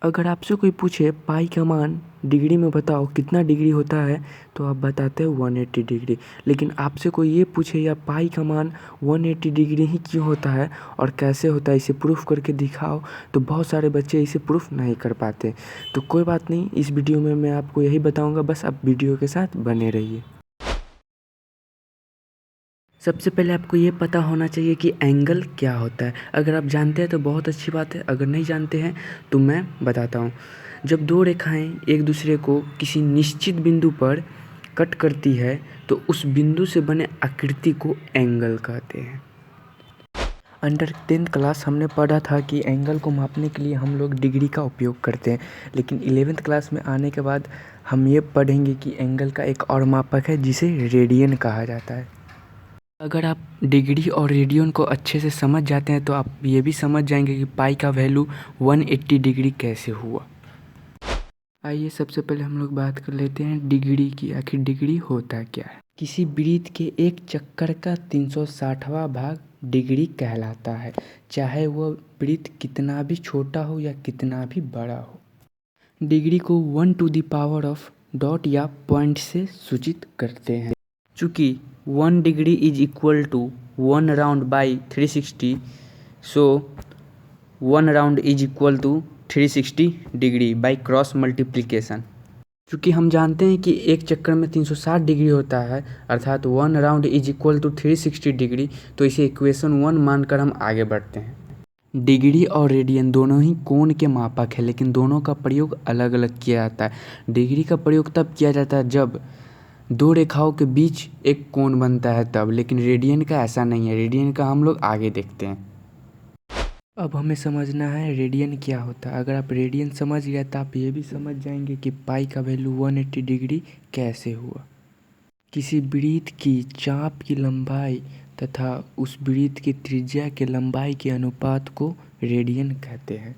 अगर आपसे कोई पूछे पाई का मान डिग्री में बताओ कितना डिग्री होता है तो आप बताते हो 180 डिग्री। लेकिन आपसे कोई ये पूछे या पाई का मान 180 डिग्री ही क्यों होता है और कैसे होता है इसे प्रूफ करके दिखाओ, तो बहुत सारे बच्चे इसे प्रूफ नहीं कर पाते। तो कोई बात नहीं, इस वीडियो में मैं आपको यही बताऊँगा, बस आप वीडियो के साथ बने रहिए। सबसे पहले आपको ये पता होना चाहिए कि एंगल क्या होता है। अगर आप जानते हैं तो बहुत अच्छी बात है, अगर नहीं जानते हैं तो मैं बताता हूँ। जब दो रेखाएं एक दूसरे को किसी निश्चित बिंदु पर कट करती है तो उस बिंदु से बने आकृति को एंगल कहते हैं। अंडर 10th क्लास हमने पढ़ा था कि एंगल को मापने के लिए हम लोग डिग्री का उपयोग करते हैं, लेकिन 11th क्लास में आने के बाद हम ये पढ़ेंगे कि एंगल का एक और मापक है जिसे रेडियन कहा जाता है। अगर आप डिग्री और रेडियन को अच्छे से समझ जाते हैं तो आप ये भी समझ जाएंगे कि पाई का वैल्यू 180 डिग्री कैसे हुआ। आइए सबसे पहले हम लोग बात कर लेते हैं डिग्री की। आखिर डिग्री होता क्या है? किसी वृत्त के एक चक्कर का 360वां भाग डिग्री कहलाता है, चाहे वह वृत्त कितना भी छोटा हो या कितना भी बड़ा हो। डिग्री को 1 to the power of dot या पॉइंट से सूचित करते हैं। चूँकि 1 degree is equal to 1 round by 360, so 1 round is equal to 360 degree by cross multiplication. चूँकि हम जानते हैं कि एक चक्कर में 360 डिग्री होता है, अर्थात 1 round is equal to 360 degree, तो इसे इक्वेशन 1 मानकर हम आगे बढ़ते हैं। डिग्री और रेडियन दोनों ही कोण के मापक है, लेकिन दोनों का प्रयोग अलग अलग किया जाता है। डिग्री का प्रयोग तब किया जाता है जब दो रेखाओं के बीच एक कोण बनता है तब, लेकिन रेडियन का ऐसा नहीं है। रेडियन का हम लोग आगे देखते हैं। अब हमें समझना है रेडियन क्या होता है। अगर आप रेडियन समझ गए तो आप ये भी समझ जाएंगे कि पाई का वैल्यू 180 डिग्री कैसे हुआ। किसी वृत्त की चाप की लंबाई तथा उस वृत्त की त्रिज्या के लंबाई के अनुपात को रेडियन कहते हैं।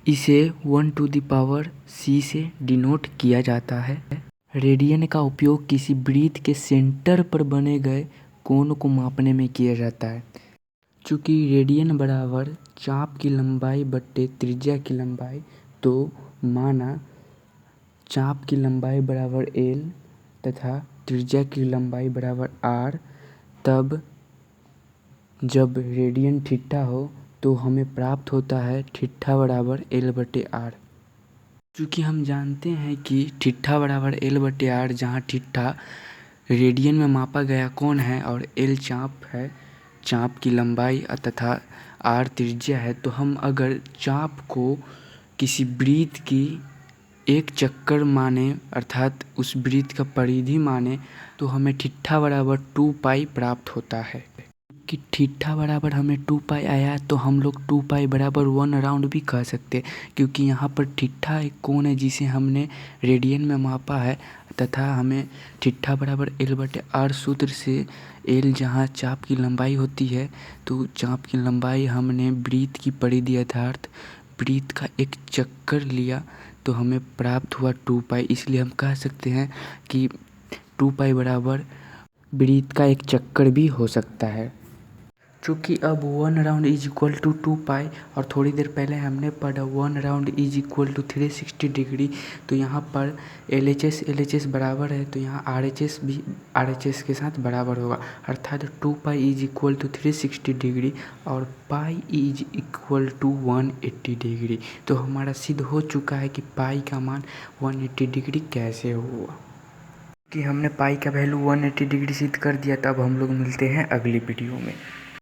इसे 1 टू द पावर c से डिनोट किया जाता है। रेडियन का उपयोग किसी वृत्त के सेंटर पर बने गए कोण को मापने में किया जाता है। चूँकि रेडियन बराबर चाप की लंबाई बट्टे त्रिज्या की लंबाई, तो माना चाप की लंबाई बराबर l तथा त्रिज्या की लंबाई बराबर r, तब जब रेडियन थीटा हो तो हमें प्राप्त होता है थीटा बराबर l/r। चूँकि हम जानते हैं कि थीटा बराबर l/r, जहाँ थीटा रेडियन में मापा गया कोण है और l चाप है, चाप की लंबाई तथा r त्रिज्या है, तो हम अगर चाप को किसी वृत्त की एक चक्कर माने अर्थात उस वृत्त का परिधि माने तो हमें थीटा बराबर 2 पाई प्राप्त होता है। कि थीटा बराबर हमें 2 पाई आया तो हम लोग 2 पाई बराबर 1 राउंड भी कह सकते, क्योंकि यहाँ पर थीटा एक कोण है जिसे हमने रेडियन में मापा है, तथा हमें थीटा बराबर l/r सूत्र से l जहाँ चाप की लंबाई होती है, तो चाप की लंबाई हमने वृत्त की परिधि अर्थात वृत्त का एक चक्कर लिया तो हमें प्राप्त हुआ 2 पाई। इसलिए हम कह सकते हैं कि 2 पाई बराबर वृत्त का एक चक्कर भी हो सकता है। चूँकि अब 1 round is equal to 2 pi और थोड़ी देर पहले हमने पढ़ा 1 round is equal to 360 degree, तो यहाँ पर LHS बराबर है, तो यहाँ RHS भी RHS के साथ बराबर होगा, अर्थात 2 pi is equal to 360 degree और pi is equal to 180 degree. तो हमारा सिद्ध हो चुका है कि पाई का मान 180 डिग्री कैसे हुआ। कि हमने पाई का वैल्यू 180 डिग्री सिद्ध कर दिया, तब हम लोग मिलते हैं अगली वीडियो में।